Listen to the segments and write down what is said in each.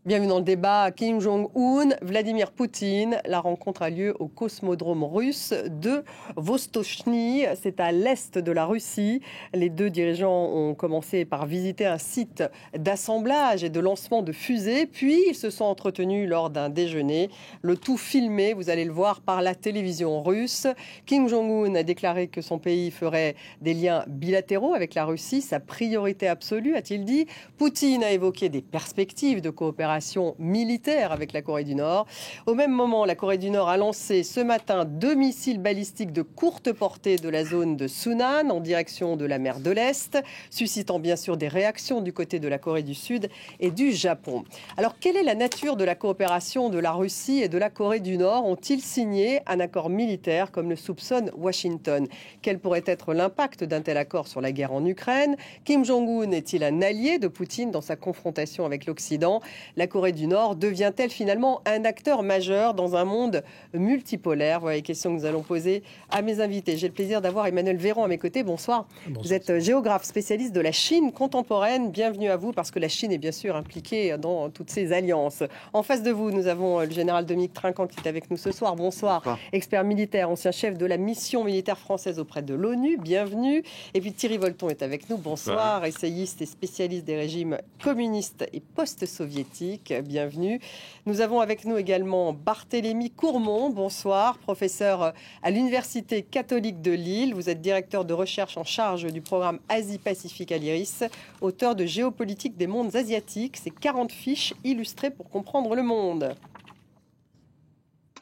Bienvenue dans le débat. Kim Jong-un, Vladimir Poutine. La rencontre a lieu au cosmodrome russe de Vostochny. C'est à l'est de la Russie. Les deux dirigeants ont commencé par visiter un site d'assemblage et de lancement de fusées. Puis ils se sont entretenus lors d'un déjeuner. Le tout filmé, vous allez le voir, par la télévision russe. Kim Jong-un a déclaré que son pays ferait des liens bilatéraux avec la Russie. Sa priorité absolue, a-t-il dit. Poutine a évoqué des perspectives de coopération militaire avec la Corée du Nord. Au même moment, la Corée du Nord a lancé ce matin 2 missiles balistiques de courte portée de la zone de Sunan en direction de la mer de l'Est, suscitant bien sûr des réactions du côté de la Corée du Sud et du Japon. Alors, quelle est la nature de la coopération de la Russie et de la Corée du Nord? Ont-ils signé un accord militaire comme le soupçonne Washington? Quel pourrait être l'impact d'un tel accord sur la guerre en Ukraine? Kim Jong-un est-il un allié de Poutine dans sa confrontation avec l'Occident? La Corée du Nord devient-elle finalement un acteur majeur dans un monde multipolaire? Voilà les questions que nous allons poser à mes invités. J'ai le plaisir d'avoir Emmanuel Véran à mes côtés. Bonsoir. Bonsoir. Vous êtes géographe spécialiste de la Chine contemporaine. Bienvenue à vous parce que la Chine est bien sûr impliquée dans toutes ces alliances. En face de vous, nous avons le général Dominique Trinquant qui est avec nous ce soir. Bonsoir. Bonsoir. Expert militaire, ancien chef de la mission militaire française auprès de l'ONU. Bienvenue. Et puis Thierry Volton est avec nous. Bonsoir. Essayiste et spécialiste des régimes communistes et post-soviétiques. Bienvenue. Nous avons avec nous également Barthélémy Courmont. Bonsoir, professeur à l'Université catholique de Lille. Vous êtes directeur de recherche en charge du programme Asie-Pacifique à l'IRIS, auteur de Géopolitique des mondes asiatiques. C'est 40 fiches illustrées pour comprendre le monde.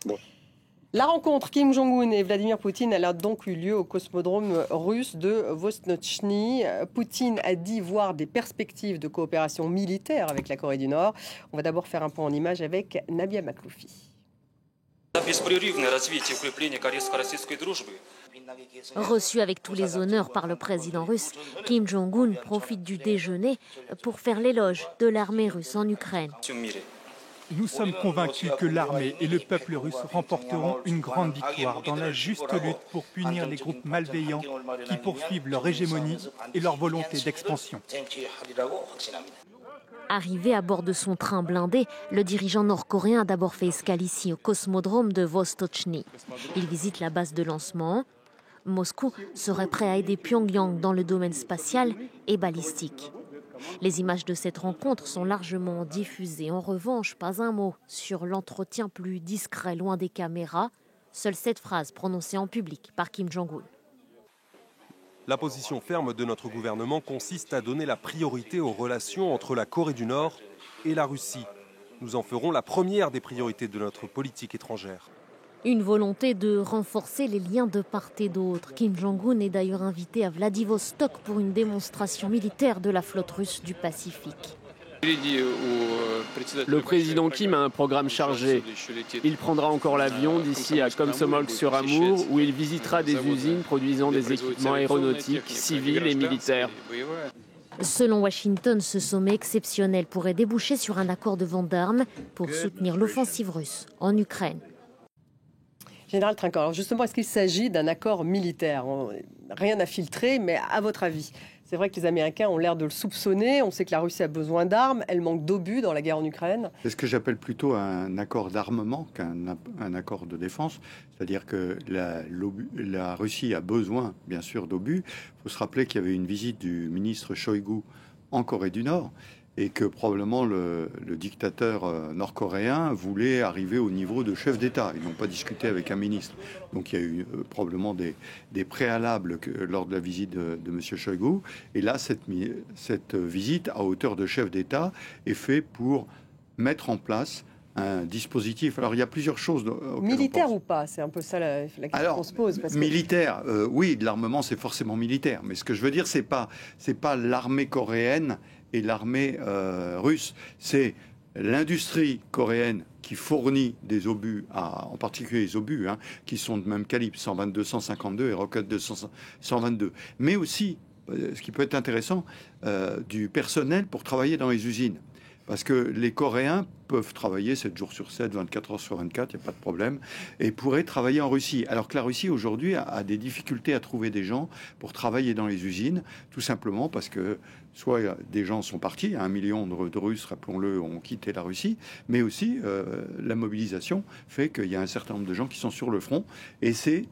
Bon. La rencontre Kim Jong-un et Vladimir Poutine elle a donc eu lieu au cosmodrome russe de Vostochny. Poutine a dit voir des perspectives de coopération militaire avec la Corée du Nord. On va d'abord faire un point en images avec Nabia Makloufi. Reçu avec tous les honneurs par le président russe, Kim Jong-un profite du déjeuner pour faire l'éloge de l'armée russe en Ukraine. Nous sommes convaincus que l'armée et le peuple russe remporteront une grande victoire dans la juste lutte pour punir les groupes malveillants qui poursuivent leur hégémonie et leur volonté d'expansion. Arrivé à bord de son train blindé, le dirigeant nord-coréen a d'abord fait escale ici au cosmodrome de Vostochny. Il visite la base de lancement. Moscou serait prêt à aider Pyongyang dans le domaine spatial et balistique. Les images de cette rencontre sont largement diffusées. En revanche, pas un mot sur l'entretien plus discret loin des caméras. Seule cette phrase prononcée en public par Kim Jong-un. La position ferme de notre gouvernement consiste à donner la priorité aux relations entre la Corée du Nord et la Russie. Nous en ferons la première des priorités de notre politique étrangère. Une volonté de renforcer les liens de part et d'autre. Kim Jong-un est d'ailleurs invité à Vladivostok pour une démonstration militaire de la flotte russe du Pacifique. Le président Kim a un programme chargé. Il prendra encore l'avion d'ici à Komsomolsk-sur-Amour où il visitera des usines produisant des équipements aéronautiques, civils et militaires. Selon Washington, ce sommet exceptionnel pourrait déboucher sur un accord de vente d'armes pour soutenir l'offensive russe en Ukraine. Général Trinquant, alors justement, est-ce qu'il s'agit d'un accord militaire? Rien à filtrer, mais à votre avis, c'est vrai que les Américains ont l'air de le soupçonner. On sait que la Russie a besoin d'armes, elle manque d'obus dans la guerre en Ukraine. C'est ce que j'appelle plutôt un accord d'armement qu'un accord de défense. C'est-à-dire que la Russie a besoin, bien sûr, d'obus. Il faut se rappeler qu'il y avait une visite du ministre Shoigu en Corée du Nord et que probablement le dictateur nord-coréen voulait arriver au niveau de chef d'État. Ils n'ont pas discuté avec un ministre. Donc il y a eu probablement des préalables lors de la visite de M. Shoigu. Et là, cette visite à hauteur de chef d'État est faite pour mettre en place un dispositif. Alors, il y a plusieurs choses. Militaire ou pas? C'est un peu ça la question qu'on se pose. Parce militaire, oui, de l'armement, c'est forcément militaire. Mais ce que je veux dire, c'est pas l'armée coréenne et l'armée russe. C'est l'industrie coréenne qui fournit des obus, en particulier les obus, qui sont de même calibre, 122, 152 et Rocket 122. Mais aussi, ce qui peut être intéressant, du personnel pour travailler dans les usines. Parce que les Coréens peuvent travailler 7 jours sur 7, 24 heures sur 24, il n'y a pas de problème, et pourraient travailler en Russie. Alors que la Russie, aujourd'hui, a des difficultés à trouver des gens pour travailler dans les usines, tout simplement parce que soit des gens sont partis, 1 million de Russes, rappelons-le, ont quitté la Russie, mais aussi la mobilisation fait qu'il y a un certain nombre de gens qui sont sur le front, et c'est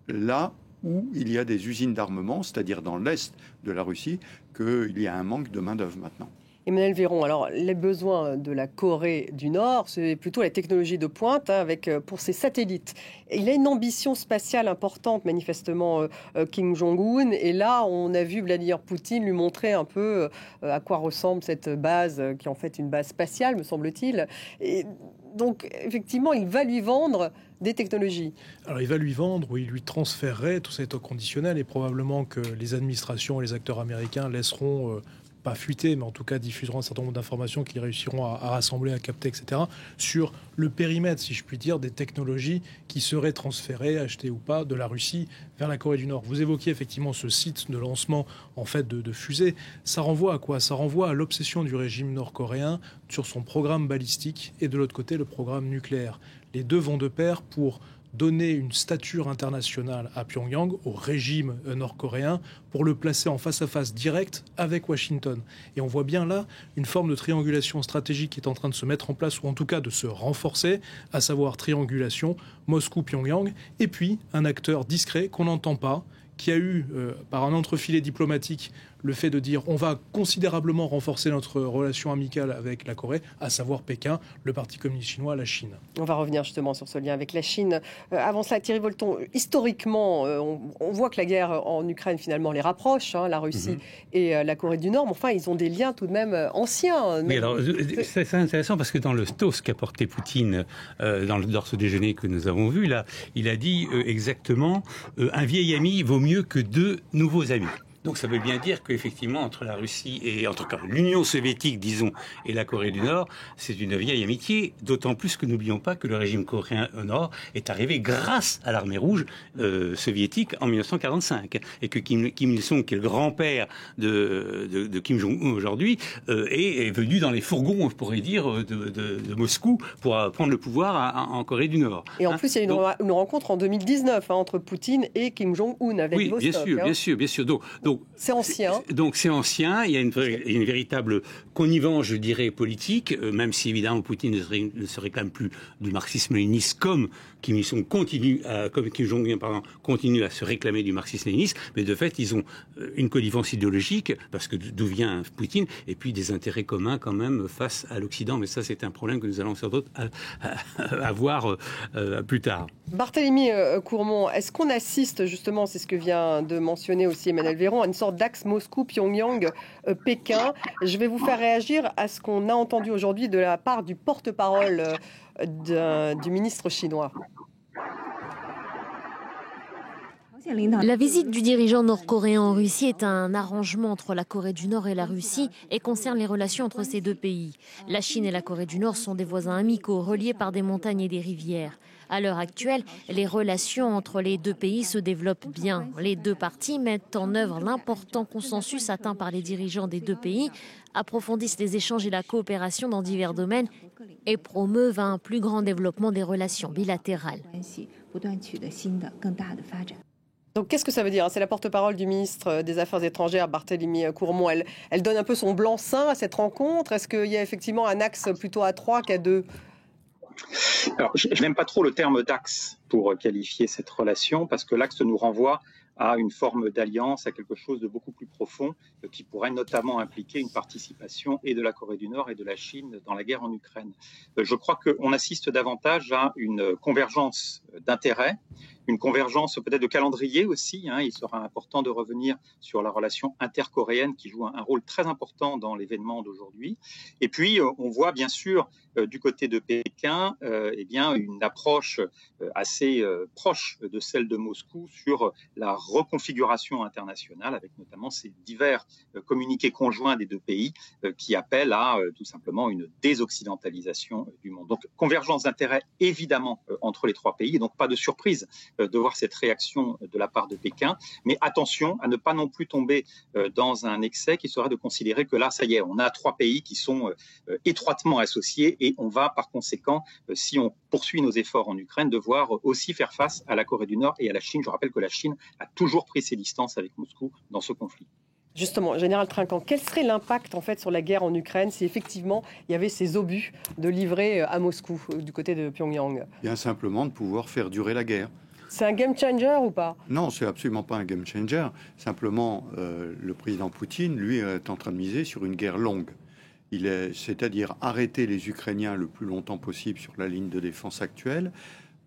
là où il y a des usines d'armement, c'est-à-dire dans l'est de la Russie, qu'il y a un manque de main-d'œuvre maintenant. Emmanuel Véron, alors les besoins de la Corée du Nord, c'est plutôt la technologie de pointe avec pour ses satellites. Il a une ambition spatiale importante, manifestement, Kim Jong-un. Et là, on a vu Vladimir Poutine lui montrer un peu à quoi ressemble cette base, qui est en fait une base spatiale, me semble-t-il. Et donc, effectivement, il va lui vendre des technologies. Alors, il va lui vendre ou il lui transférerait, tout ça est au conditionnel, et probablement que les administrations et les acteurs américains laisseront... pas fuiter, mais en tout cas diffuseront un certain nombre d'informations qu'ils réussiront à rassembler, à capter, etc., sur le périmètre, si je puis dire, des technologies qui seraient transférées, achetées ou pas, de la Russie vers la Corée du Nord. Vous évoquiez effectivement ce site de lancement en fait de fusées. Ça renvoie à quoi? Ça renvoie à l'obsession du régime nord-coréen sur son programme balistique et de l'autre côté le programme nucléaire. Les deux vont de pair pour donner une stature internationale à Pyongyang, au régime nord-coréen, pour le placer en face-à-face direct avec Washington. Et on voit bien là une forme de triangulation stratégique qui est en train de se mettre en place, ou en tout cas de se renforcer, à savoir triangulation Moscou-Pyongyang, et puis un acteur discret qu'on n'entend pas, qui a eu, par un entrefilet diplomatique, le fait de dire on va considérablement renforcer notre relation amicale avec la Corée, à savoir Pékin, le Parti communiste chinois, la Chine. On va revenir justement sur ce lien avec la Chine. Avant cela, Thierry Volton, historiquement, on voit que la guerre en Ukraine finalement les rapproche, la Russie et la Corée du Nord, mais enfin ils ont des liens tout de même anciens. Mais alors, c'est intéressant parce que dans le toast qu'a porté Poutine lors ce déjeuner que nous avons vu, là, il a dit exactement un vieil ami vaut mieux que 2 nouveaux amis. Donc ça veut bien dire qu'effectivement, entre la Russie et entre l'Union soviétique, disons, et la Corée du Nord, c'est une vieille amitié, d'autant plus que n'oublions pas que le régime coréen au Nord est arrivé grâce à l'armée rouge soviétique en 1945, et que Kim Il-sung, qui est le grand-père de Kim Jong-un aujourd'hui, est venu dans les fourgons, je pourrais dire, de Moscou pour prendre le pouvoir en Corée du Nord. Et en plus, il y a une rencontre en 2019 entre Poutine et Kim Jong-un avec oui, Vostok. Bien sûr. Donc c'est ancien. Donc c'est ancien. Il y a une véritable connivence, je dirais, politique, même si évidemment Poutine ne se réclame plus du marxisme-léninisme comme Kim Il-sung comme Kim Jong-un continue à se réclamer du marxisme-léninisme. Mais de fait, ils ont une connivence idéologique parce que d'où vient Poutine, et puis des intérêts communs quand même face à l'Occident. Mais ça, c'est un problème que nous allons sans doute avoir plus tard. Barthélemy Courmont, est-ce qu'on assiste justement, c'est ce que vient de mentionner aussi Emmanuel Véron, à une sorte d'axe Moscou-Pyongyang-Pékin? Je vais vous faire réagir à ce qu'on a entendu aujourd'hui de la part du porte-parole du ministre chinois. La visite du dirigeant nord-coréen en Russie est un arrangement entre la Corée du Nord et la Russie et concerne les relations entre ces deux pays. La Chine et la Corée du Nord sont des voisins amicaux reliés par des montagnes et des rivières. À l'heure actuelle, les relations entre les deux pays se développent bien. Les deux parties mettent en œuvre l'important consensus atteint par les dirigeants des deux pays, approfondissent les échanges et la coopération dans divers domaines et promeuvent un plus grand développement des relations bilatérales. Donc qu'est-ce que ça veut dire? C'est la porte-parole du ministre des Affaires étrangères, Barthélemy Courmont. Elle donne un peu son blanc-seing à cette rencontre. Est-ce qu'il y a effectivement un axe plutôt à 3 qu'à 2? Alors, je n'aime pas trop le terme d'axe pour qualifier cette relation, parce que l'axe nous renvoie à une forme d'alliance, à quelque chose de beaucoup plus profond, qui pourrait notamment impliquer une participation et de la Corée du Nord et de la Chine dans la guerre en Ukraine. Je crois qu'on assiste davantage à une convergence d'intérêts, une convergence peut-être de calendrier aussi. Il sera important de revenir sur la relation intercoréenne qui joue un rôle très important dans l'événement d'aujourd'hui. Et puis, on voit bien sûr du côté de Pékin une approche assez proche de celle de Moscou sur la reconfiguration internationale, avec notamment ces divers communiqués conjoints des deux pays qui appellent à tout simplement une désoccidentalisation du monde. Donc, convergence d'intérêts évidemment entre les trois pays, et donc pas de surprise de voir cette réaction de la part de Pékin, mais attention à ne pas non plus tomber dans un excès qui serait de considérer que là, ça y est, on a trois pays qui sont étroitement associés et on va par conséquent, si on poursuit nos efforts en Ukraine, devoir aussi faire face à la Corée du Nord et à la Chine. Je rappelle que la Chine a toujours pris ses distances avec Moscou dans ce conflit. Justement, Général Trinquant, quel serait l'impact en fait sur la guerre en Ukraine si effectivement il y avait ces obus de livrer à Moscou, du côté de Pyongyang? Bien simplement de pouvoir faire durer la guerre. C'est un game changer ou pas? Non, c'est absolument pas un game changer. Simplement, le président Poutine, lui, est en train de miser sur une guerre longue. C'est-à-dire arrêter les Ukrainiens le plus longtemps possible sur la ligne de défense actuelle,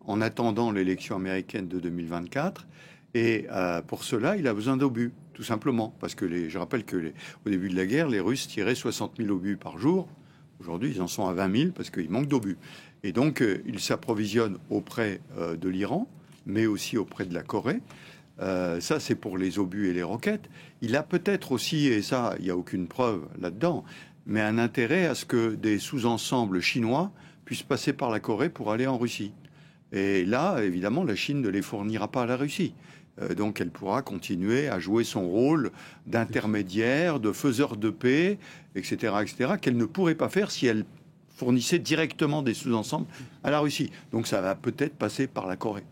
en attendant l'élection américaine de 2024. Et pour cela, il a besoin d'obus, tout simplement. Parce que je rappelle que au début de la guerre, les Russes tiraient 60 000 obus par jour. Aujourd'hui, ils en sont à 20 000 parce qu'il manque d'obus. Et donc, ils s'approvisionnent auprès de l'Iran, mais aussi auprès de la Corée. Ça, c'est pour les obus et les roquettes. Il a peut-être aussi, et ça, il n'y a aucune preuve là-dedans, mais un intérêt à ce que des sous-ensembles chinois puissent passer par la Corée pour aller en Russie. Et là, évidemment, la Chine ne les fournira pas à la Russie. Donc elle pourra continuer à jouer son rôle d'intermédiaire, de faiseur de paix, etc., qu'elle ne pourrait pas faire si elle fournissait directement des sous-ensembles à la Russie. Donc ça va peut-être passer par la Corée.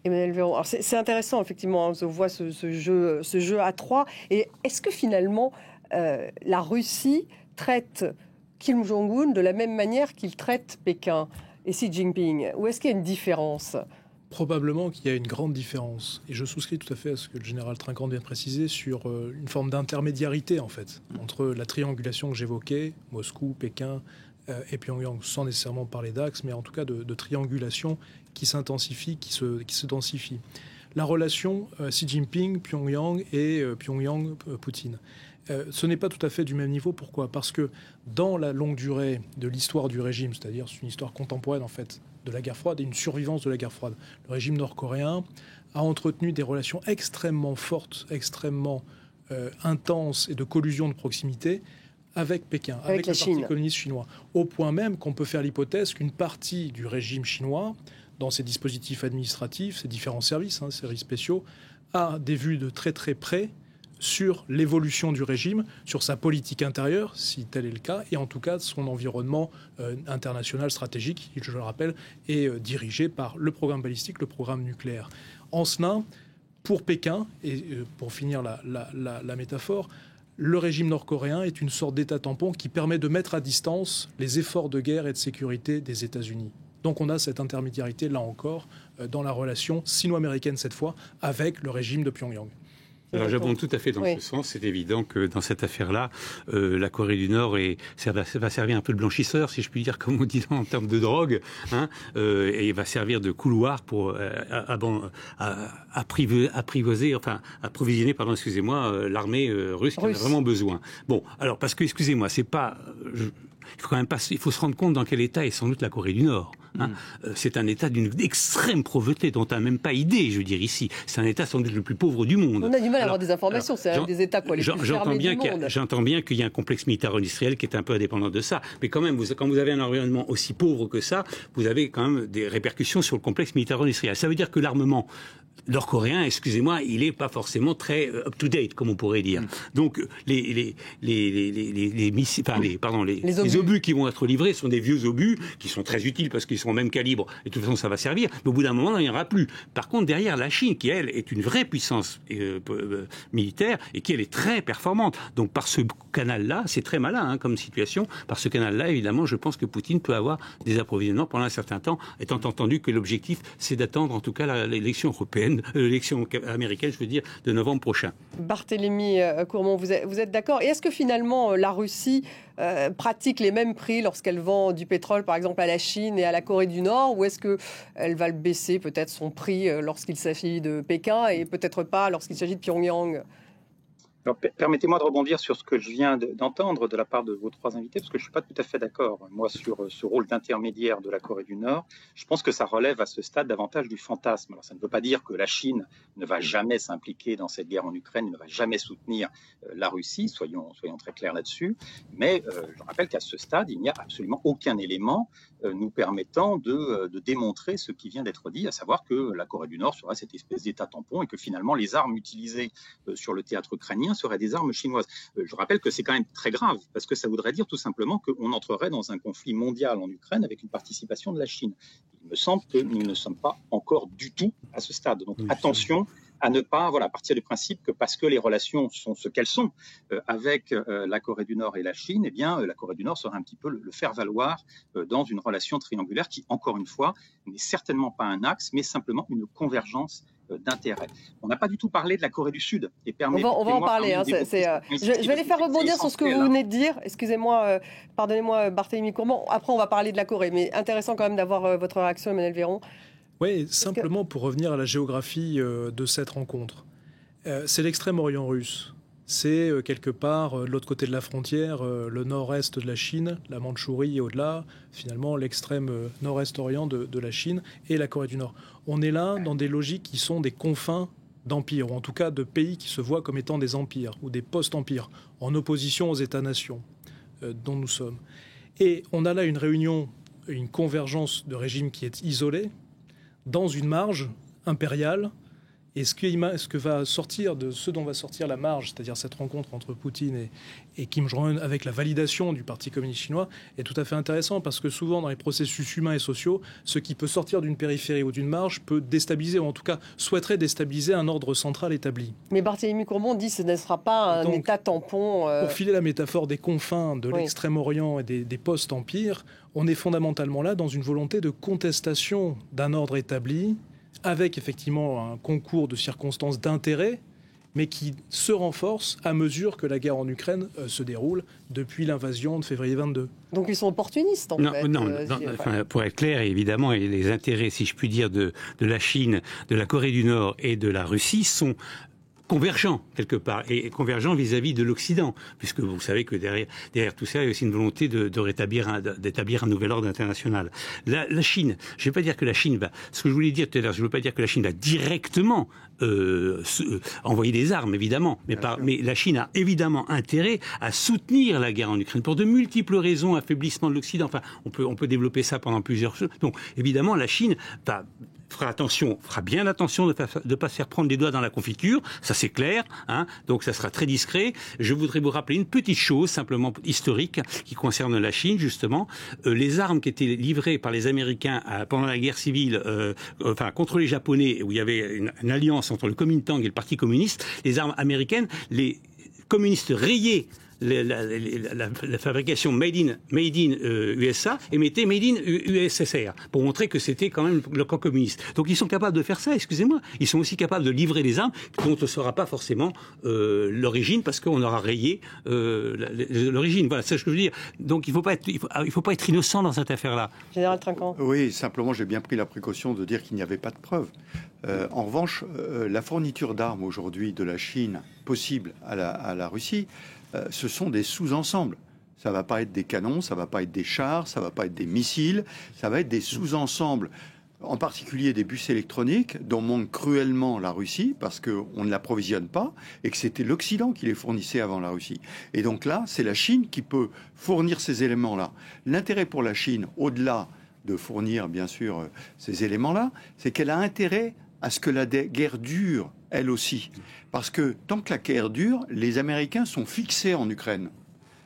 Emmanuel Véron, alors c'est intéressant effectivement, on voit ce jeu à trois. Et est-ce que finalement la Russie traite Kim Jong-un de la même manière qu'il traite Pékin et Xi Jinping? Ou est-ce qu'il y a une différence? Probablement qu'il y a une grande différence. Et je souscris tout à fait à ce que le général Trinquant vient de préciser sur une forme d'intermédiarité, en fait, entre la triangulation que j'évoquais, Moscou, Pékin et Pyongyang, sans nécessairement parler d'axe, mais en tout cas de triangulation qui s'intensifie, qui se densifie. La relation Xi Jinping, Pyongyang et Pyongyang-Poutine. Ce n'est pas tout à fait du même niveau. Pourquoi? Parce que dans la longue durée de l'histoire du régime, c'est-à-dire une histoire contemporaine, en fait, de la guerre froide et une survivance de la guerre froide, le régime nord-coréen a entretenu des relations extrêmement fortes, extrêmement intenses et de collusion de proximité avec Pékin, avec le Parti communiste chinois, au point même qu'on peut faire l'hypothèse qu'une partie du régime chinois, dans ses dispositifs administratifs, ses différents services, services spéciaux, a des vues de très très près sur l'évolution du régime, sur sa politique intérieure, si tel est le cas, et en tout cas son environnement international stratégique, qui, je le rappelle, est dirigé par le programme balistique, le programme nucléaire. En cela, pour Pékin, et pour finir la métaphore, le régime nord-coréen est une sorte d'État tampon qui permet de mettre à distance les efforts de guerre et de sécurité des États-Unis. Donc on a cette intermédiarité, là encore, dans la relation sino-américaine cette fois, avec le régime de Pyongyang. Alors j'abonde tout à fait dans ce sens. C'est évident que dans cette affaire-là, la Corée du Nord ça va servir un peu de blanchisseur, si je puis dire, comme on dit en termes de drogue, et va servir de couloir pour approvisionner, l'armée russe qui en a vraiment besoin. Bon, alors parce que, excusez-moi, c'est pas... il faut se rendre compte dans quel état est sans doute la Corée du Nord. C'est un état d'une extrême pauvreté dont on n'a même pas idée, je veux dire, ici. C'est un état sans doute le plus pauvre du monde. On a du mal à avoir des informations, c'est un des états les plus fermés du monde. J'entends bien qu'il y a un complexe militaro-industriel qui est un peu indépendant de ça. Mais quand même, quand vous avez un environnement aussi pauvre que ça, vous avez quand même des répercussions sur le complexe militaro-industriel. Ça veut dire que l'armement nord-coréen, excusez-moi, il n'est pas forcément très up-to-date, comme on pourrait dire. Donc, les obus qui vont être livrés sont des vieux obus qui sont très utiles parce qu'ils sont au même calibre et de toute façon ça va servir, mais au bout d'un moment, il n'y en aura plus. Par contre, derrière, la Chine, qui elle est une vraie puissance militaire et qui elle est très performante. Donc, par ce canal-là, c'est très malin comme situation. Par ce canal-là, évidemment, je pense que Poutine peut avoir des approvisionnements pendant un certain temps, étant entendu que l'objectif, c'est d'attendre en tout cas l'élection européenne, l'élection américaine, je veux dire, de novembre prochain. Barthélémy Courmont, vous êtes d'accord? Et est-ce que finalement la Russie pratique les mêmes prix lorsqu'elle vend du pétrole, par exemple, à la Chine et à la Corée du Nord, ou est-ce qu'elle va le baisser peut-être son prix lorsqu'il s'agit de Pékin et peut-être pas lorsqu'il s'agit de Pyongyang? Alors, permettez-moi de rebondir sur ce que je viens d'entendre de la part de vos trois invités, parce que je ne suis pas tout à fait d'accord, moi, sur ce rôle d'intermédiaire de la Corée du Nord. Je pense que ça relève à ce stade davantage du fantasme. Alors, ça ne veut pas dire que la Chine ne va jamais s'impliquer dans cette guerre en Ukraine, ne va jamais soutenir la Russie, soyons très clairs là-dessus, mais je rappelle qu'à ce stade, il n'y a absolument aucun élément nous permettant de démontrer ce qui vient d'être dit, à savoir que la Corée du Nord serait cette espèce d'État tampon et que finalement les armes utilisées sur le théâtre ukrainien seraient des armes chinoises. Je rappelle que c'est quand même très grave, parce que ça voudrait dire tout simplement qu'on entrerait dans un conflit mondial en Ukraine avec une participation de la Chine. Il me semble que nous ne sommes pas encore du tout à ce stade. Donc attention à ne pas partir du principe que parce que les relations sont ce qu'elles sont avec la Corée du Nord et la Chine, eh bien, la Corée du Nord sera un petit peu le faire-valoir dans une relation triangulaire qui, encore une fois, n'est certainement pas un axe, mais simplement une convergence d'intérêts. On n'a pas du tout parlé de la Corée du Sud. Et on va en parler. Je vais les faire rebondir sur ce que vous venez de dire. Excusez-moi, pardonnez-moi, Barthélemy Courmont. Après, on va parler de la Corée, mais intéressant quand même d'avoir votre réaction, Emmanuel Véron. Oui, simplement pour revenir à la géographie de cette rencontre. C'est l'extrême-orient russe. C'est quelque part de l'autre côté de la frontière, le nord-est de la Chine, la Mandchourie et au-delà, finalement l'extrême nord-est-orient de la Chine et la Corée du Nord. On est là dans des logiques qui sont des confins d'empires, ou en tout cas de pays qui se voient comme étant des empires ou des post-empires, en opposition aux États-nations dont nous sommes. Et on a là une réunion, une convergence de régimes qui est isolée, dans une marge impériale. Et ce que va sortir de ce dont va sortir la marge, c'est-à-dire cette rencontre entre Poutine et Kim Jong-un avec la validation du Parti communiste chinois, est tout à fait intéressant parce que souvent dans les processus humains et sociaux, ce qui peut sortir d'une périphérie ou d'une marge peut déstabiliser, ou en tout cas souhaiterait déstabiliser un ordre central établi. Mais Barthélemy Courmont dit que ce ne sera pas un État tampon. Pour filer la métaphore des confins de l'extrême-orient et des post-empires, on est fondamentalement là dans une volonté de contestation d'un ordre établi, avec effectivement un concours de circonstances d'intérêt, mais qui se renforce à mesure que la guerre en Ukraine se déroule depuis l'invasion de février 22. Donc ils sont opportunistes, en fait. Non, pour être clair, évidemment, les intérêts, si je puis dire, de la Chine, de la Corée du Nord et de la Russie sont convergents quelque part, et convergents vis-à-vis de l'Occident, puisque vous savez que derrière tout ça, il y a aussi une volonté d'établir un nouvel ordre international. La Chine, je ne vais pas dire que la Chine va, ce que je voulais dire tout à l'heure, je ne veux pas dire que la Chine va directement envoyer des armes, évidemment, mais la Chine a évidemment intérêt à soutenir la guerre en Ukraine pour de multiples raisons, affaiblissement de l'Occident, enfin, on peut développer ça pendant plusieurs choses. Donc, évidemment, la Chine fera bien attention de ne pas se faire prendre les doigts dans la confiture, ça c'est clair, hein, donc ça sera très discret. Je voudrais vous rappeler une petite chose, simplement historique, qui concerne la Chine, justement. Les armes qui étaient livrées par les Américains pendant la guerre civile, contre les Japonais, où il y avait une alliance entre le Kuomintang et le Parti communiste, les armes américaines, les communistes rayaient la fabrication made in USA et mettaient made in USSR pour montrer que c'était quand même le camp communiste. Donc ils sont capables de faire ça, excusez-moi. Ils sont aussi capables de livrer des armes dont on ne saura pas forcément l'origine parce qu'on aura rayé l'origine. Voilà, c'est ce que je veux dire. Donc il faut pas être innocent dans cette affaire-là. Général Trinquant. Oui, simplement j'ai bien pris la précaution de dire qu'il n'y avait pas de preuves. En revanche, la fourniture d'armes aujourd'hui de la Chine possible à la Russie, ce sont des sous-ensembles. Ça ne va pas être des canons, ça ne va pas être des chars, ça ne va pas être des missiles, ça va être des sous-ensembles, en particulier des bus électroniques, dont manque cruellement la Russie, parce qu'on ne l'approvisionne pas, et que c'était l'Occident qui les fournissait avant la Russie. Et donc là, c'est la Chine qui peut fournir ces éléments-là. L'intérêt pour la Chine, au-delà de fournir, bien sûr, ces éléments-là, c'est qu'elle a intérêt à ce que la guerre dure, elle aussi. Parce que tant que la guerre dure, les Américains sont fixés en Ukraine.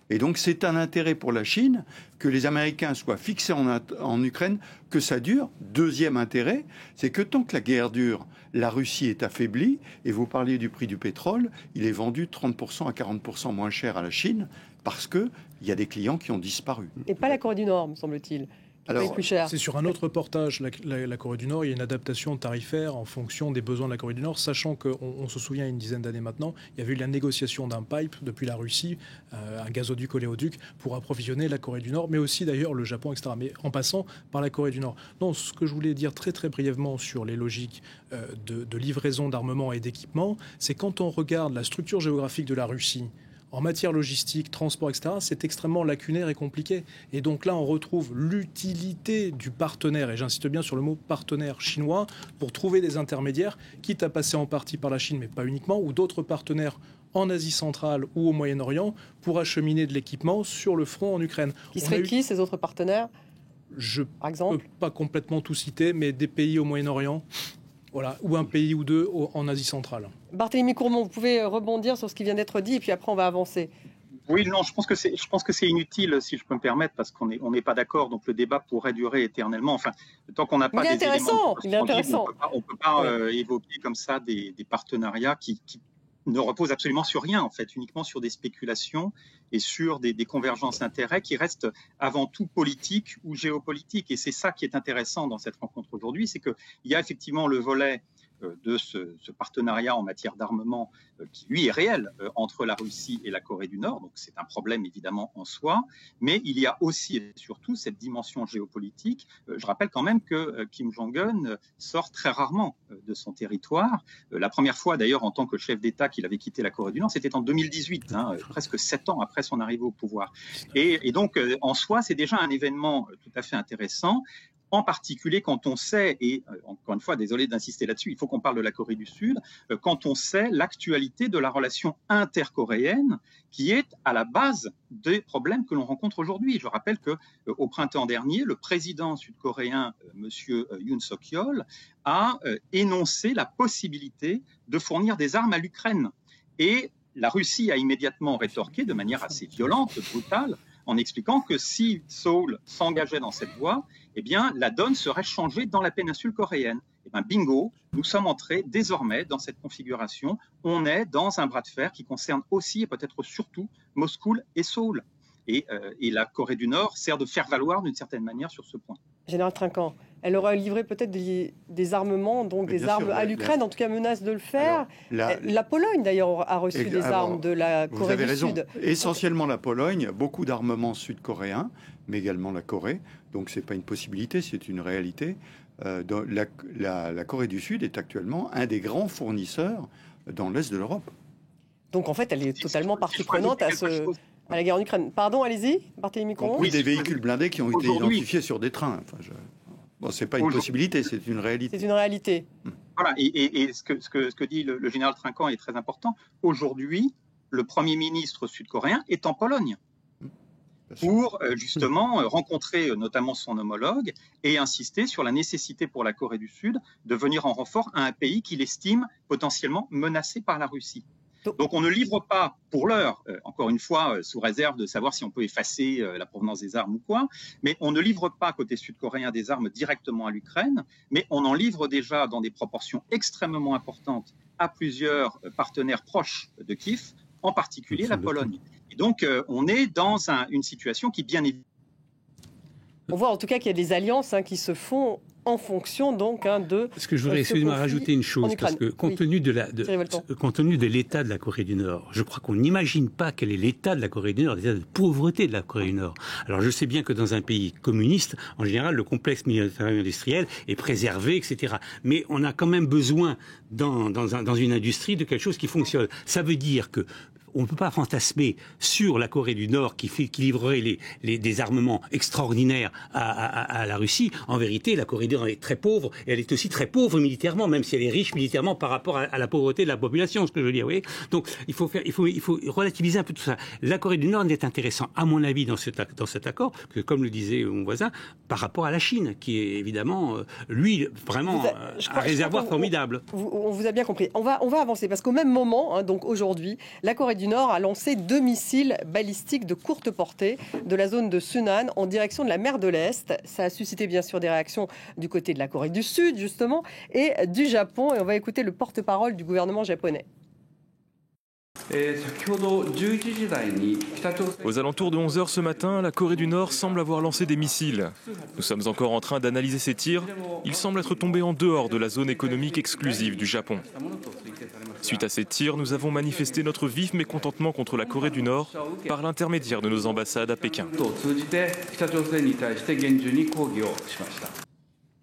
Et donc c'est un intérêt pour la Chine que les Américains soient fixés en Ukraine, que ça dure. Deuxième intérêt, c'est que tant que la guerre dure, la Russie est affaiblie. Et vous parliez du prix du pétrole, il est vendu 30% à 40% moins cher à la Chine parce qu'il y a des clients qui ont disparu. Et pas la Corée du Nord, me semble-t-il. Alors, c'est sur un autre reportage, la Corée du Nord, il y a une adaptation tarifaire en fonction des besoins de la Corée du Nord, sachant qu'on se souvient, il y a une dizaine d'années maintenant, il y avait eu la négociation d'un pipe depuis la Russie, un gazoduc oléoduc, pour approvisionner la Corée du Nord, mais aussi d'ailleurs le Japon, etc. Mais en passant par la Corée du Nord. Non, ce que je voulais dire très très brièvement sur les logiques de livraison d'armement et d'équipement, c'est quand on regarde la structure géographique de la Russie, en matière logistique, transport, etc., c'est extrêmement lacunaire et compliqué. Et donc là, on retrouve l'utilité du partenaire, et j'insiste bien sur le mot partenaire chinois, pour trouver des intermédiaires, quitte à passer en partie par la Chine, mais pas uniquement, ou d'autres partenaires en Asie centrale ou au Moyen-Orient, pour acheminer de l'équipement sur le front en Ukraine. Qui seraient qui, ces autres partenaires ? Je ne peux pas complètement tout citer, mais des pays au Moyen-Orient, voilà, ou un pays ou deux en Asie centrale. Barthélemy Courmont, vous pouvez rebondir sur ce qui vient d'être dit et puis après on va avancer. Oui, non, je pense que c'est inutile, si je peux me permettre, parce qu'on n'est pas d'accord, donc le débat pourrait durer éternellement. Enfin, tant qu'on n'a pas des éléments, il est intéressant. On peut pas évoquer comme ça des partenariats qui ne reposent absolument sur rien, en fait, uniquement sur des spéculations et sur des convergences d'intérêts qui restent avant tout politiques ou géopolitiques. Et c'est ça qui est intéressant dans cette rencontre aujourd'hui, c'est qu'il y a effectivement le volet de ce partenariat en matière d'armement qui, lui, est réel entre la Russie et la Corée du Nord. Donc, c'est un problème, évidemment, en soi. Mais il y a aussi et surtout cette dimension géopolitique. Je rappelle quand même que Kim Jong-un sort très rarement de son territoire. La première fois, d'ailleurs, en tant que chef d'État qu'il avait quitté la Corée du Nord, c'était en 2018, presque 7 ans après son arrivée au pouvoir. Et donc, en soi, c'est déjà un événement tout à fait intéressant. En particulier quand on sait, et encore une fois, désolé d'insister là-dessus, il faut qu'on parle de la Corée du Sud, quand on sait l'actualité de la relation intercoréenne qui est à la base des problèmes que l'on rencontre aujourd'hui. Je rappelle qu'au printemps dernier, le président sud-coréen, M. Yoon Suk-yeol, a énoncé la possibilité de fournir des armes à l'Ukraine. Et la Russie a immédiatement rétorqué de manière assez violente, brutale, en expliquant que si Séoul s'engageait dans cette voie, eh bien, la donne serait changée dans la péninsule coréenne. Eh bien, bingo, nous sommes entrés désormais dans cette configuration. On est dans un bras de fer qui concerne aussi et peut-être surtout Moscou et Séoul. Et la Corée du Nord sert de faire valoir d'une certaine manière sur ce point. Général Trinquant, elle aurait livré peut-être des armements, donc des armes à l'Ukraine, en tout cas menace de le faire. Alors, la Pologne d'ailleurs a reçu des armes de la Corée du Sud. Essentiellement la Pologne, beaucoup d'armements sud-coréens, mais également la Corée. Donc c'est pas une possibilité, c'est une réalité. La Corée du Sud est actuellement un des grands fournisseurs dans l'est de l'Europe. Donc en fait, elle est totalement partie prenante à la guerre en Ukraine. Pardon, allez-y, Barthélémy Colomb. Oui, des véhicules blindés qui ont été identifiés sur des trains. Enfin, bon, c'est pas une possibilité, c'est une réalité. C'est une réalité. Voilà, et ce que dit le général Trinquant est très important. Aujourd'hui, le Premier ministre sud-coréen est en Pologne pour justement rencontrer notamment son homologue et insister sur la nécessité pour la Corée du Sud de venir en renfort à un pays qu'il estime potentiellement menacé par la Russie. Donc on ne livre pas pour l'heure, encore une fois, sous réserve de savoir si on peut effacer la provenance des armes ou quoi, mais on ne livre pas côté sud-coréen des armes directement à l'Ukraine, mais on en livre déjà dans des proportions extrêmement importantes à plusieurs partenaires proches de Kiev, en particulier la Pologne. Et donc on est dans une situation qui, bien évidemment... On voit en tout cas qu'il y a des alliances qui se font en fonction donc de... Parce que je voudrais excusez-moi rajouter une chose, parce que compte tenu de l'état de la Corée du Nord, je crois qu'on n'imagine pas quel est l'état de la Corée du Nord, l'état de pauvreté de la Corée du Nord. Alors je sais bien que dans un pays communiste, en général, le complexe militaire industriel est préservé, etc. Mais on a quand même besoin dans une industrie de quelque chose qui fonctionne. Ça veut dire que on ne peut pas fantasmer sur la Corée du Nord qui livrerait des armements extraordinaires à la Russie. En vérité, la Corée du Nord est très pauvre et elle est aussi très pauvre militairement, même si elle est riche militairement par rapport à la pauvreté de la population, ce que je veux dire. Oui. Donc il faut relativiser un peu tout ça. La Corée du Nord n'est intéressant, à mon avis, dans cet accord, que comme le disait mon voisin, par rapport à la Chine, qui est évidemment, lui, vraiment un réservoir formidable. On vous a bien compris. On va avancer, parce qu'au même moment, donc aujourd'hui, la Corée du Nord a lancé 2 missiles balistiques de courte portée de la zone de Sunan en direction de la mer de l'Est. Ça a suscité bien sûr des réactions du côté de la Corée du Sud, justement, et du Japon. Et on va écouter le porte-parole du gouvernement japonais. Aux alentours de 11h ce matin, la Corée du Nord semble avoir lancé des missiles. Nous sommes encore en train d'analyser ces tirs. Ils semblent être tombés en dehors de la zone économique exclusive du Japon. Suite à ces tirs, nous avons manifesté notre vif mécontentement contre la Corée du Nord par l'intermédiaire de nos ambassades à Pékin.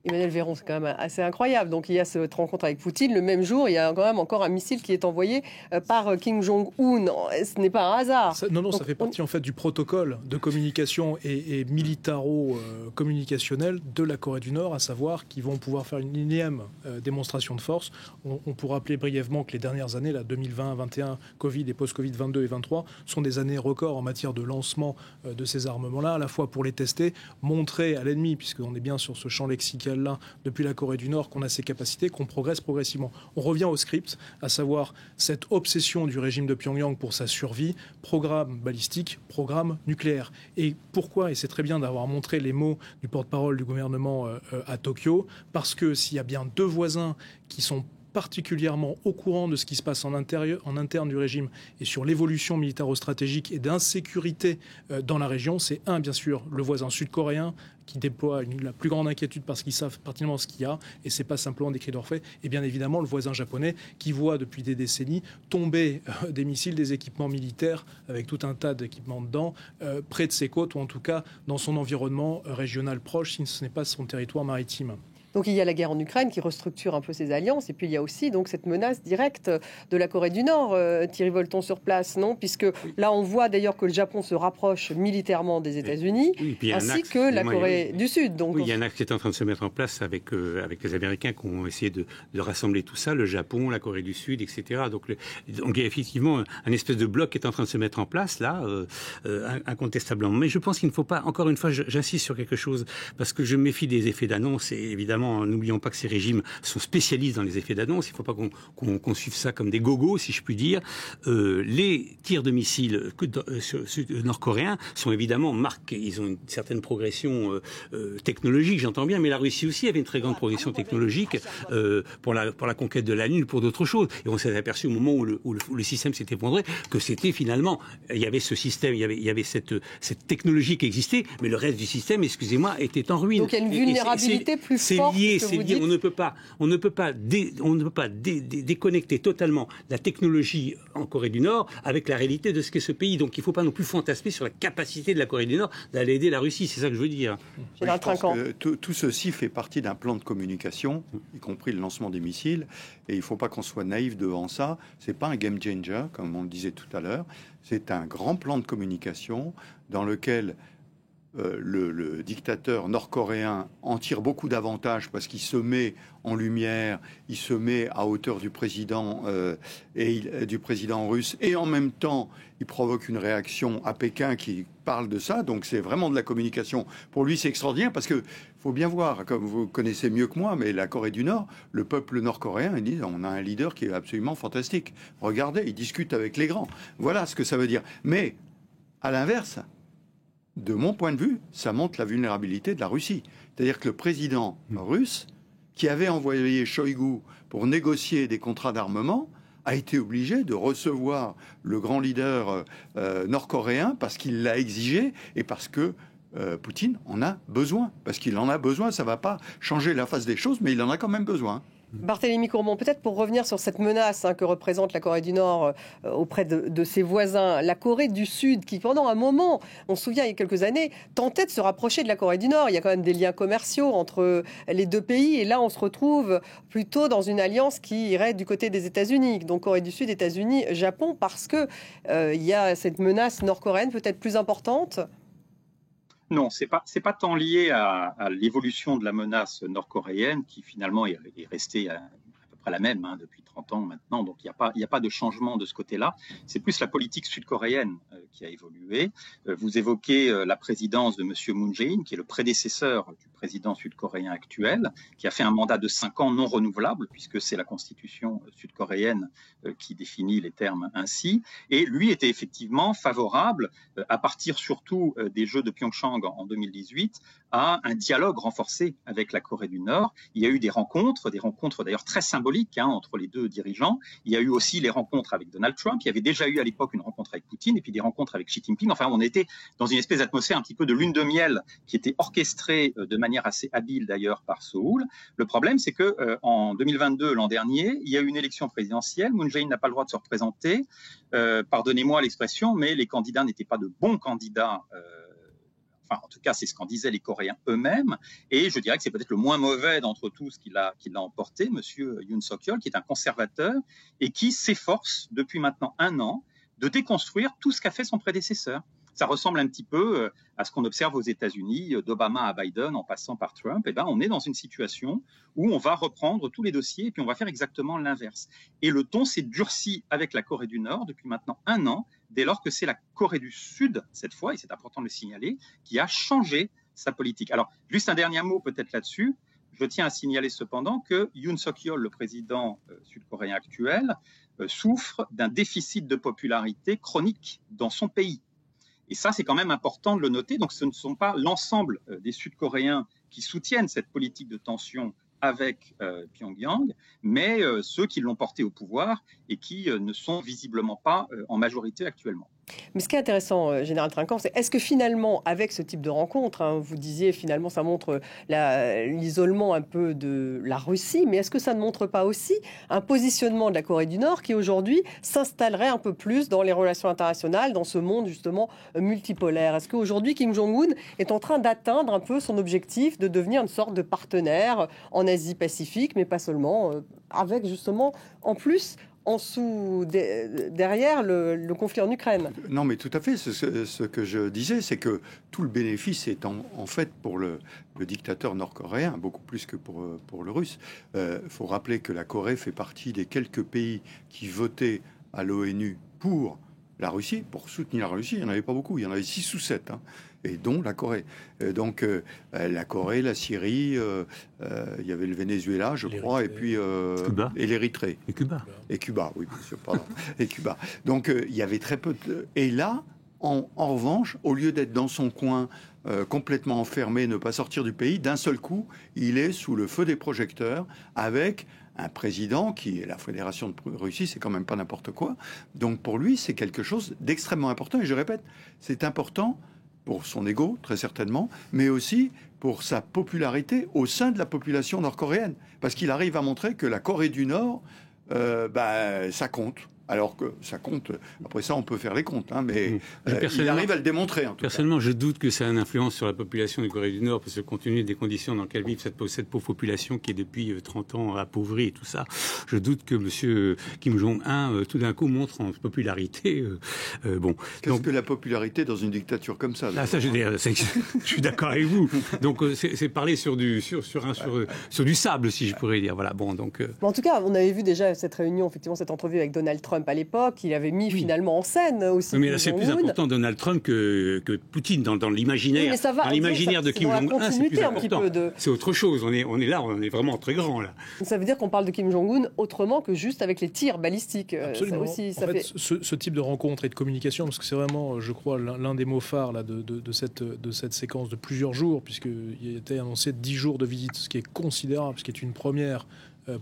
Emmanuel Véron, c'est quand même assez incroyable. Donc il y a cette rencontre avec Poutine. Le même jour, il y a quand même encore un missile qui est envoyé par Kim Jong-un. Ce n'est pas un hasard. Ça fait partie en fait du protocole de communication et militaro-communicationnel de la Corée du Nord, à savoir qu'ils vont pouvoir faire une énième démonstration de force. On pourra rappeler brièvement que les dernières années, là, 2020, 2021, Covid et post-Covid 22 et 23, sont des années records en matière de lancement de ces armements-là, à la fois pour les tester, montrer à l'ennemi, puisqu'on est bien sur ce champ lexical local-là depuis la Corée du Nord qu'on a ces capacités, qu'on progresse progressivement. On revient au script, à savoir cette obsession du régime de Pyongyang pour sa survie, programme balistique, programme nucléaire. Et pourquoi, et c'est très bien d'avoir montré les mots du porte-parole du gouvernement à Tokyo, parce que s'il y a bien deux voisins qui sont particulièrement au courant de ce qui se passe en interne du régime et sur l'évolution militaro-stratégique et d'insécurité dans la région, c'est bien sûr, le voisin sud-coréen qui déploie la plus grande inquiétude parce qu'ils savent pertinemment ce qu'il y a, et c'est pas simplement des cris d'orfraie, et bien évidemment le voisin japonais qui voit depuis des décennies tomber des missiles, des équipements militaires, avec tout un tas d'équipements dedans, près de ses côtes, ou en tout cas dans son environnement régional proche, si ce n'est pas son territoire maritime. Donc il y a la guerre en Ukraine qui restructure un peu ses alliances, et puis il y a aussi donc cette menace directe de la Corée du Nord. Thierry Volton sur place, non? Puisque là on voit d'ailleurs que le Japon se rapproche militairement des États-Unis, ainsi que la Corée du Sud. Donc il y a un axe qui est en train de se mettre en place avec les Américains qui ont essayé de rassembler tout ça, le Japon, la Corée du Sud, etc. Donc il y a effectivement un espèce de bloc qui est en train de se mettre en place là, incontestablement. Mais je pense qu'il ne faut pas, encore une fois, j'insiste sur quelque chose, parce que je me méfie des effets d'annonce, et évidemment n'oublions pas que ces régimes sont spécialistes dans les effets d'annonce. Il ne faut pas qu'on suive ça comme des gogos, si je puis dire. Les tirs de missiles nord-coréens sont évidemment marqués. Ils ont une certaine progression technologique, j'entends bien, mais la Russie aussi avait une très grande progression technologique pour la conquête de la Lune, pour d'autres choses. Et on s'est aperçu au moment où le système s'est effondré que c'était finalement, il y avait ce système, il y avait cette technologie qui existait, mais le reste du système, excusez-moi, était en ruine. Donc il y a une vulnérabilité plus forte. C'est lié. On ne peut pas déconnecter totalement la technologie en Corée du Nord avec la réalité de ce qu'est ce pays. Donc il ne faut pas non plus fantasmer sur la capacité de la Corée du Nord d'aller aider la Russie. C'est ça que je veux dire. Oui, je pense que tout ceci fait partie d'un plan de communication, y compris le lancement des missiles. Et il ne faut pas qu'on soit naïf devant ça. C'est pas un game changer, comme on le disait tout à l'heure. C'est un grand plan de communication dans lequel le dictateur nord-coréen en tire beaucoup d'avantages parce qu'il se met en lumière, il se met à hauteur du président du président russe, et en même temps il provoque une réaction à Pékin qui parle de ça. Donc c'est vraiment de la communication. Pour lui c'est extraordinaire, parce que faut bien voir, comme vous connaissez mieux que moi, mais la Corée du Nord, le peuple nord-coréen, ils disent on a un leader qui est absolument fantastique. Regardez, il discute avec les grands. Voilà ce que ça veut dire. Mais à l'inverse, de mon point de vue, ça montre la vulnérabilité de la Russie. C'est-à-dire que le président russe, qui avait envoyé Shoigu pour négocier des contrats d'armement, a été obligé de recevoir le grand leader nord-coréen parce qu'il l'a exigé et parce que Poutine en a besoin. Parce qu'il en a besoin, ça ne va pas changer la face des choses, mais il en a quand même besoin. Barthélémy Courbon, peut-être pour revenir sur cette menace que représente la Corée du Nord auprès de ses voisins, la Corée du Sud, qui pendant un moment, on se souvient il y a quelques années, tentait de se rapprocher de la Corée du Nord. Il y a quand même des liens commerciaux entre les deux pays, et là on se retrouve plutôt dans une alliance qui irait du côté des États-Unis, donc Corée du Sud, États-Unis, Japon, parce que il y a cette menace nord-coréenne peut-être plus importante. Non, c'est pas tant lié à l'évolution de la menace nord-coréenne, qui finalement est restée à peu près la même depuis 30 ans maintenant, donc il n'y a pas de changement de ce côté-là. C'est plus la politique sud-coréenne qui a évolué. Vous évoquez la présidence de M. Moon Jae-in, qui est le prédécesseur du président sud-coréen actuel, qui a fait un mandat de 5 ans non renouvelable, puisque c'est la constitution sud-coréenne qui définit les termes ainsi. Et lui était effectivement favorable, à partir surtout des Jeux de Pyeongchang en 2018, à un dialogue renforcé avec la Corée du Nord. Il y a eu des rencontres d'ailleurs très symboliques entre les deux dirigeants. Il y a eu aussi les rencontres avec Donald Trump. Il y avait déjà eu à l'époque une rencontre avec Poutine, et puis des rencontres avec Xi Jinping. Enfin, on était dans une espèce d'atmosphère un petit peu de lune de miel qui était orchestrée de manière assez habile d'ailleurs par Séoul. Le problème, c'est que en 2022, l'an dernier, il y a eu une élection présidentielle. Moon Jae-in n'a pas le droit de se représenter. Pardonnez-moi l'expression, mais les candidats n'étaient pas de bons candidats. Enfin, en tout cas, c'est ce qu'en disaient les Coréens eux-mêmes. Et je dirais que c'est peut-être le moins mauvais d'entre tous qui l'a emporté, M. Yoon Suk-yeol, qui est un conservateur et qui s'efforce depuis maintenant 1 an de déconstruire tout ce qu'a fait son prédécesseur. Ça ressemble un petit peu à ce qu'on observe aux États-Unis, d'Obama à Biden en passant par Trump. Eh ben, on est dans une situation où on va reprendre tous les dossiers et puis on va faire exactement l'inverse. Et le ton s'est durci avec la Corée du Nord depuis maintenant 1 an, dès lors que c'est la Corée du Sud, cette fois, et c'est important de le signaler, qui a changé sa politique. Alors, juste un dernier mot peut-être là-dessus. Je tiens à signaler cependant que Yoon Suk-yeol, le président sud-coréen actuel, souffre d'un déficit de popularité chronique dans son pays. Et ça, c'est quand même important de le noter. Donc, ce ne sont pas l'ensemble des Sud-Coréens qui soutiennent cette politique de tension avec Pyongyang, mais ceux qui l'ont porté au pouvoir et qui ne sont visiblement pas en majorité actuellement. Mais ce qui est intéressant, Général Trinquant, c'est est-ce que finalement, avec ce type de rencontre, vous disiez finalement ça montre l'isolement un peu de la Russie, mais est-ce que ça ne montre pas aussi un positionnement de la Corée du Nord qui aujourd'hui s'installerait un peu plus dans les relations internationales, dans ce monde justement multipolaire? Est-ce qu'aujourd'hui Kim Jong-un est en train d'atteindre un peu son objectif de devenir une sorte de partenaire en Asie-Pacifique, mais pas seulement, avec justement en plus derrière le conflit en Ukraine? Non, mais tout à fait. Ce que je disais, c'est que tout le bénéfice est en fait pour le dictateur nord-coréen, beaucoup plus que pour le russe. Faut rappeler que la Corée fait partie des quelques pays qui votaient à l'ONU pour la Russie, pour soutenir la Russie. Il n'y en avait pas beaucoup, il y en avait 6 ou 7, et dont la Corée. Donc la Corée, la Syrie, il y avait le Venezuela, je crois, et puis et l'Érythrée. Et Cuba. Et Cuba, oui, bien sûr, pardon. Et Cuba. Donc il y avait très peu de... Et là, en revanche, au lieu d'être dans son coin, complètement enfermé, ne pas sortir du pays, d'un seul coup, il est sous le feu des projecteurs avec un président qui est la Fédération de Russie, c'est quand même pas n'importe quoi. Donc pour lui, c'est quelque chose d'extrêmement important. Et je répète, c'est important pour son ego, très certainement, mais aussi pour sa popularité au sein de la population nord-coréenne. Parce qu'il arrive à montrer que la Corée du Nord, ça compte. Alors que ça compte, après ça on peut faire les comptes, mais il arrive à le démontrer. Personnellement, je doute que ça ait une influence sur la population de Corée du Nord, parce que compte tenu des conditions dans lesquelles vit cette pauvre population qui est depuis 30 ans appauvrie et tout ça, je doute que M. Kim Jong-un, tout d'un coup, montre en popularité. Qu'est-ce que la popularité dans une dictature comme ça? Je suis d'accord avec vous. Donc c'est parler sur du sable, si je pourrais dire. Voilà. Bon, donc. En tout cas, on avait vu déjà cette réunion, effectivement, cette entrevue avec Donald Trump à l'époque, il avait mis finalement en scène aussi. Mais là, c'est plus important Donald Trump que Poutine dans l'imaginaire. Dans l'imaginaire de Kim Jong-un, c'est plus important. C'est autre chose. On est là, on est vraiment très grand là. Ça veut dire qu'on parle de Kim Jong-un autrement que juste avec les tirs balistiques. Absolument. Ça aussi, ce type de rencontre et de communication, parce que c'est vraiment, je crois, l'un des mots phares là, de cette séquence de plusieurs jours, puisqu'il était annoncé 10 jours de visite, ce qui est considérable, ce qui est une première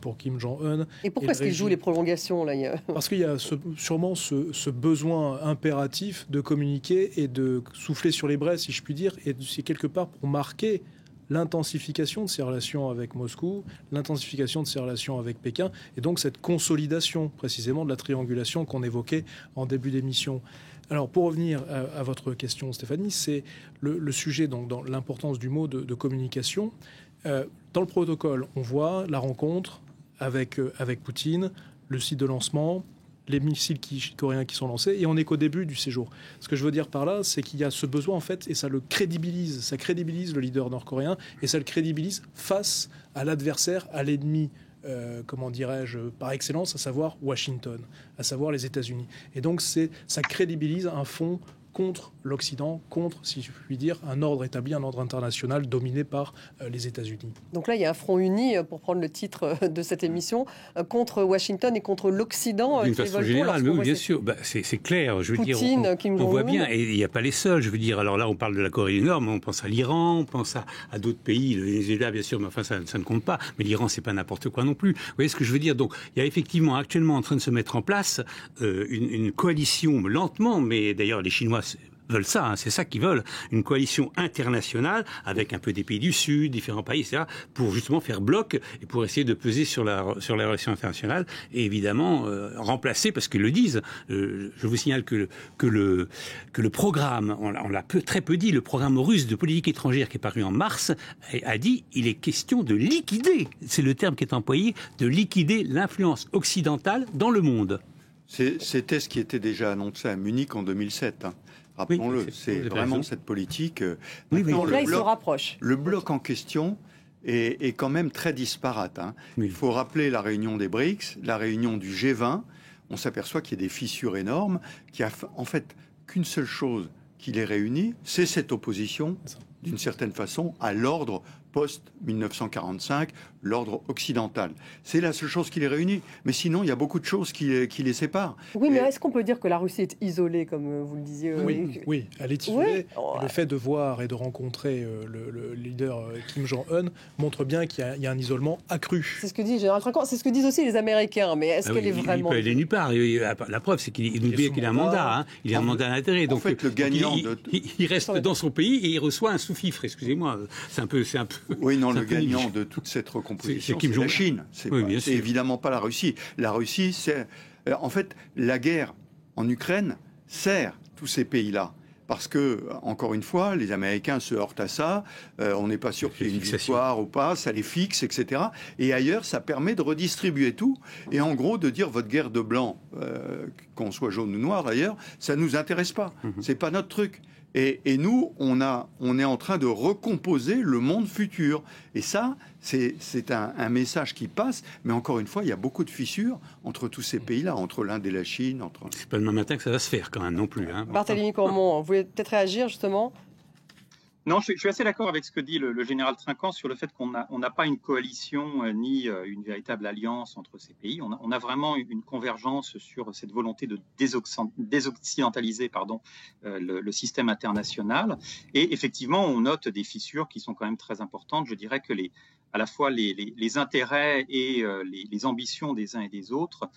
pour Kim Jong-un. Et pourquoi est-ce qu'il joue les prolongations là? Parce qu'il y a sûrement ce besoin impératif de communiquer et de souffler sur les braises, si je puis dire, et c'est quelque part pour marquer l'intensification de ses relations avec Moscou, l'intensification de ses relations avec Pékin, et donc cette consolidation précisément de la triangulation qu'on évoquait en début d'émission. Alors pour revenir à votre question, Stéphanie, c'est le sujet donc, dans l'importance du mot de communication. Dans le protocole, on voit la rencontre avec Poutine, le site de lancement, les missiles coréens qui sont lancés, et on n'est qu'au début du séjour. Ce que je veux dire par là, c'est qu'il y a ce besoin, en fait, et ça crédibilise le leader nord-coréen, et ça le crédibilise face à l'adversaire, à l'ennemi, comment dirais-je, par excellence, à savoir Washington, à savoir les États-Unis. Et donc, ça crédibilise un fond contre l'Occident, contre, si je puis dire, un ordre établi, un ordre international dominé par les États-Unis. Donc là, il y a un front uni, pour prendre le titre de cette émission, contre Washington et contre l'Occident. D'une façon générale, oui, bien sûr. C'est clair, je veux Poutine, dire, on voit bien, et il n'y a pas les seuls, je veux dire. Alors là, on parle de la Corée du Nord, mais on pense à l'Iran, on pense à d'autres pays, le Venezuela, bien sûr, mais enfin, ça ne compte pas. Mais l'Iran, c'est pas n'importe quoi non plus. Vous voyez ce que je veux dire? Donc, il y a effectivement actuellement en train de se mettre en place une coalition, lentement, mais d'ailleurs, les Chinois veulent ça, c'est ça qu'ils veulent, une coalition internationale avec un peu des pays du Sud, différents pays, etc., pour justement faire bloc et pour essayer de peser sur la relation internationale et évidemment remplacer, parce qu'ils le disent, je vous signale que le programme, on l'a très peu dit, le programme russe de politique étrangère qui est paru en mars a dit il est question de liquider, c'est le terme qui est employé, de liquider l'influence occidentale dans le monde. C'était ce qui était déjà annoncé à Munich en 2007. Rappelons-le, c'est vraiment cette politique. Donc là, il se rapproche. Le bloc en question est quand même très disparate. Il faut rappeler la réunion des BRICS, la réunion du G20. On s'aperçoit qu'il y a des fissures énormes, qu'il n'y a en fait qu'une seule chose qui les réunit, c'est cette opposition d'une certaine façon, à l'ordre post-1945, l'ordre occidental. C'est la seule chose qui les réunit. Mais sinon, il y a beaucoup de choses qui les séparent. Oui, mais est-ce qu'on peut dire que la Russie est isolée, comme vous le disiez Oui, elle est isolée. Oui. Le fait de voir et de rencontrer le leader Kim Jong-un montre bien qu'il y a un isolement accru. C'est ce que dit le général Trinquant, c'est ce que disent aussi les Américains. Mais est-ce qu'elle est vraiment... Il peut aller nulle part. La preuve, c'est qu'il oublie qu'il a un mandat. Il a un mandat d'intérêt. Donc, en fait, le gagnant il reste dans son pays et il reçoit un sous-fifre. Excusez-moi, c'est un peu. Oui, non, le gagnant de toute cette recomposition, c'est la Chine. C'est évidemment pas la Russie. La Russie, c'est... En fait, la guerre en Ukraine sert tous ces pays-là. Parce que, encore une fois, les Américains se heurtent à ça, on n'est pas sûr qu'il y ait une victoire ou pas, ça les fixe, etc. Et ailleurs, ça permet de redistribuer tout, et en gros de dire votre guerre de blanc, qu'on soit jaune ou noir d'ailleurs, ça ne nous intéresse pas, c'est pas notre truc. Et nous, on est en train de recomposer le monde futur. Et ça, c'est un message qui passe. Mais encore une fois, il y a beaucoup de fissures entre tous ces pays-là, entre l'Inde et la Chine. C'est pas demain matin que ça va se faire, quand même, non plus. Barthélemy Cormont, vous voulez peut-être réagir, justement ? Non, je suis assez d'accord avec ce que dit le général Trinquant sur le fait qu'on n'a pas une coalition ni une véritable alliance entre ces pays. On a vraiment une convergence sur cette volonté de désoccidentaliser le système international. Et effectivement, on note des fissures qui sont quand même très importantes. Je dirais que à la fois les intérêts et les ambitions des uns et des autres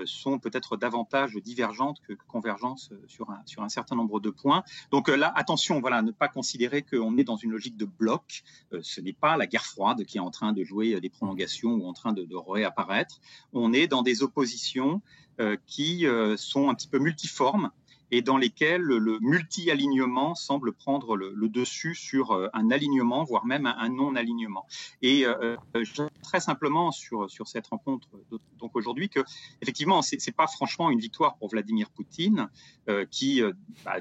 sont peut-être davantage divergentes que convergentes sur un certain nombre de points. Donc là, attention, ne pas considérer qu'on est dans une logique de bloc. Ce n'est pas la guerre froide qui est en train de jouer des prolongations ou en train de réapparaître. On est dans des oppositions qui sont un petit peu multiformes et dans lesquelles le multi-alignement semble prendre le dessus sur un alignement, voire même un non-alignement. Et très simplement sur cette rencontre donc aujourd'hui que effectivement c'est pas franchement une victoire pour Vladimir Poutine qui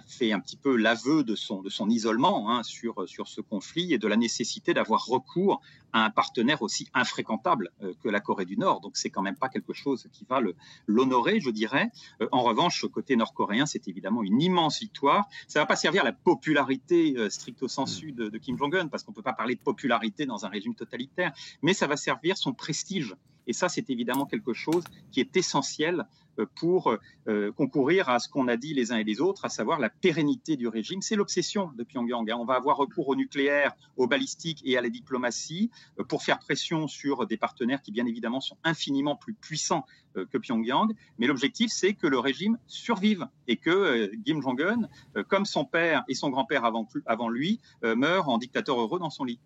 fait un petit peu l'aveu de son isolement sur ce conflit et de la nécessité d'avoir recours à un partenaire aussi infréquentable que la Corée du Nord. Donc c'est quand même pas quelque chose qui va l'honorer, je dirais. En revanche, côté nord-coréen, c'est évidemment une immense victoire. Ça ne va pas servir à la popularité stricto sensu de Kim Jong-un, parce qu'on ne peut pas parler de popularité dans un régime totalitaire, mais ça va servir son prestige. Et ça, c'est évidemment quelque chose qui est essentiel pour concourir à ce qu'on a dit les uns et les autres, à savoir la pérennité du régime. C'est l'obsession de Pyongyang. On va avoir recours au nucléaire, au balistique et à la diplomatie pour faire pression sur des partenaires qui, bien évidemment, sont infiniment plus puissants que Pyongyang. Mais l'objectif, c'est que le régime survive et que Kim Jong-un, comme son père et son grand-père avant lui, meure en dictateur heureux dans son lit.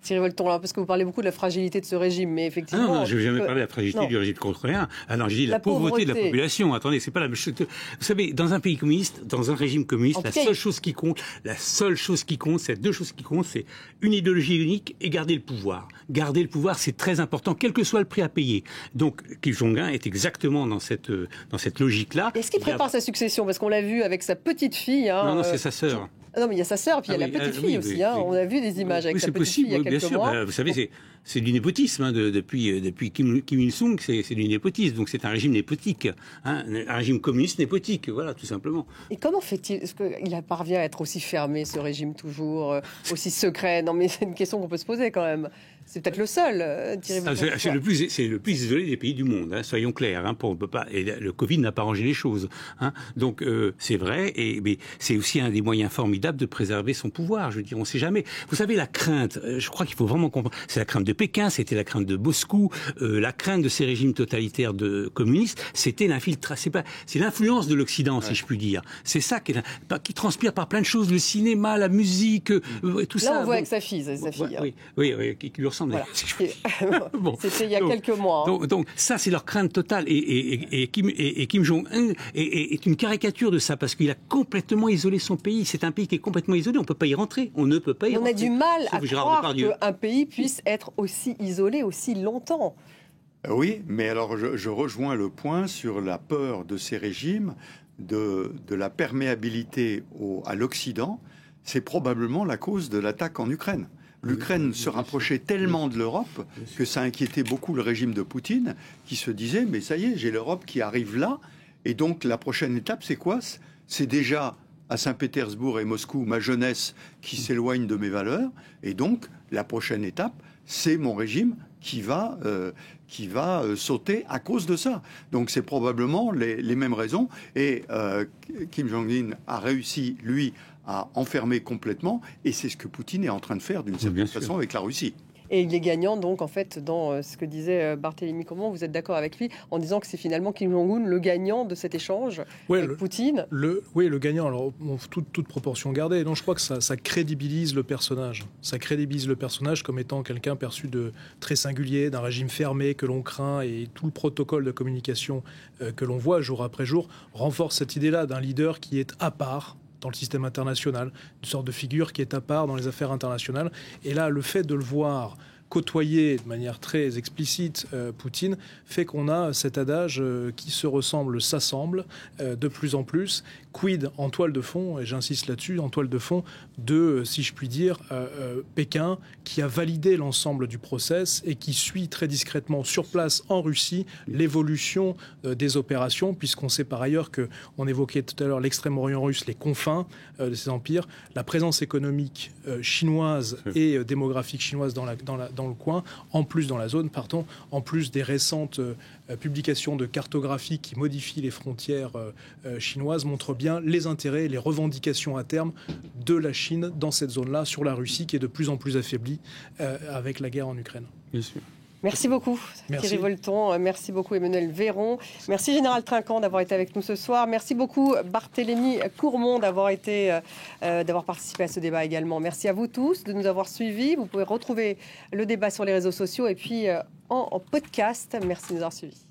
Thierry Volton, là, parce que vous parlez beaucoup de la fragilité de ce régime, mais effectivement... Non, je n'ai jamais parlé de la fragilité du régime contre-rien. Alors, j'ai dit la pauvreté de la population. Attendez, c'est pas la même chose. Vous savez, dans un pays communiste, dans un régime communiste, la seule chose qui compte, c'est deux choses qui comptent, c'est une idéologie unique et garder le pouvoir. Garder le pouvoir, c'est très important, quel que soit le prix à payer. Donc, Kim Jong-un est exactement dans cette logique-là. Est-ce qu'il prépare sa succession? Parce qu'on l'a vu avec sa petite fille. Non, c'est sa sœur. Non, mais il y a sa sœur, puis il y a la petite fille aussi. Oui. On a vu des images avec sa petite fille il y a quelques mois. Vous savez, c'est du népotisme. Depuis Kim Il-sung, c'est du népotisme. Donc c'est un régime népotique. Un régime communiste népotique, voilà, tout simplement. Et comment fait-il? Est-ce qu'il parvient à être aussi fermé, ce régime, toujours aussi secret? Non, mais c'est une question qu'on peut se poser quand même. C'est peut-être le seul, Thierry. C'est le plus isolé des pays du monde, soyons clairs. On peut pas, et le Covid n'a pas arrangé les choses. Donc c'est vrai, mais c'est aussi un des moyens formidables de préserver son pouvoir. Je veux dire, on ne sait jamais. Vous savez, la crainte, je crois qu'il faut vraiment comprendre. C'est la crainte de Pékin, c'était la crainte de Moscou, la crainte de ces régimes totalitaires communistes, c'était l'infiltration. C'est l'influence de l'Occident, si je puis dire. C'est ça qui transpire par plein de choses, le cinéma, la musique, tout ça. Là, on voit avec sa fille. Oui, qui lui ressemble. Voilà. C'était il y a quelques mois. Donc ça, c'est leur crainte totale. Et Kim Jong-un est une caricature de ça, parce qu'il a complètement isolé son pays. C'est un pays qui est complètement isolé. On ne peut pas y rentrer. On ne peut pas y rentrer. On a du mal à croire qu'un pays puisse être aussi isolé aussi longtemps. Oui, mais alors je rejoins le point sur la peur de ces régimes, de la perméabilité à l'Occident. C'est probablement la cause de l'attaque en Ukraine. L'Ukraine se rapprochait tellement de l'Europe que ça inquiétait beaucoup le régime de Poutine, qui se disait, mais ça y est, j'ai l'Europe qui arrive là, et donc la prochaine étape, c'est quoi? C'est déjà à Saint-Pétersbourg et Moscou ma jeunesse qui s'éloigne de mes valeurs. Et donc, la prochaine étape, c'est mon régime qui va sauter à cause de ça. Donc c'est probablement les mêmes raisons. Et Kim Jong-un a réussi, lui, à enfermer complètement. Et c'est ce que Poutine est en train de faire d'une certaine façon avec la Russie. Et il est gagnant, donc, en fait, dans ce que disait Barthélémy Courmont. Vous êtes d'accord avec lui en disant que c'est finalement Kim Jong-un le gagnant de cet échange avec Poutine? Oui, le gagnant. Alors, toute proportion gardée. Non, je crois que ça crédibilise le personnage. Ça crédibilise le personnage comme étant quelqu'un perçu de très singulier, d'un régime fermé que l'on craint, et tout le protocole de communication que l'on voit jour après jour renforce cette idée-là d'un leader qui est à part dans le système international, une sorte de figure qui est à part dans les affaires internationales. Et là, le fait de le voir côtoyer de manière très explicite Poutine fait qu'on a cet adage qui se ressemble, s'assemble de plus en plus. Quid en toile de fond, et j'insiste là-dessus, en toile de fond de, si je puis dire, Pékin, qui a validé l'ensemble du process et qui suit très discrètement sur place en Russie l'évolution des opérations, puisqu'on sait par ailleurs qu'on évoquait tout à l'heure l'Extrême-Orient russe, les confins de ces empires, la présence économique chinoise et démographique chinoise dans le coin, en plus dans la zone, en plus des récentes publications de cartographie qui modifient les frontières chinoises, montrent bien les intérêts et les revendications à terme de la Chine dans cette zone-là, sur la Russie qui est de plus en plus affaiblie avec la guerre en Ukraine. Bien sûr. Merci beaucoup Thierry Volton, merci beaucoup Emmanuel Véron, merci Général Trinquant d'avoir été avec nous ce soir, merci beaucoup Barthélémy Courmont d'avoir participé à ce débat également. Merci à vous tous de nous avoir suivis. Vous pouvez retrouver le débat sur les réseaux sociaux et puis en podcast. Merci de nous avoir suivis.